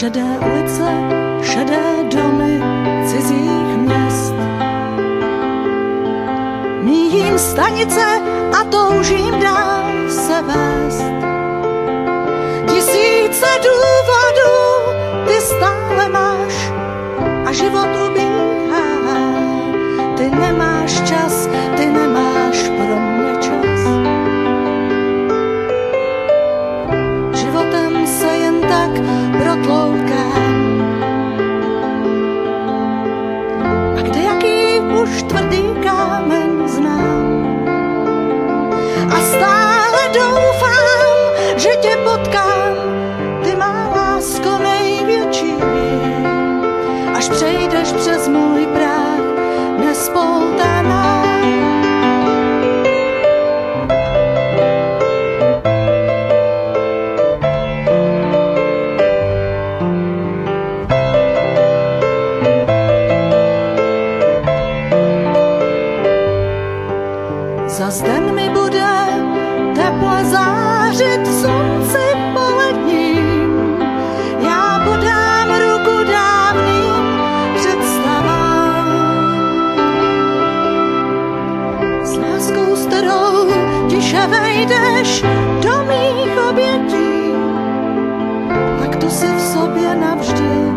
Šedé ulice, šedé domy cizích měst. Míjím stanice a toužím dál se vést. Tisíce důvodů ty stále máš a život ubíhá. Ty nemáš čas, ty nemáš pro mě čas. Životem se jen tak protloukám. A kde jaký už tvrdý kámen znám. A stále doufám, že tě potkám, ty má lásko největší. Až přejdeš přes můj práh nespoutaná. Zas den mi bude teple zářit v slunci poledním. Já podám ruku dávným představám. S láskou, s kterou tiše vejdeš do mých obětí, tak to si v sobě navždy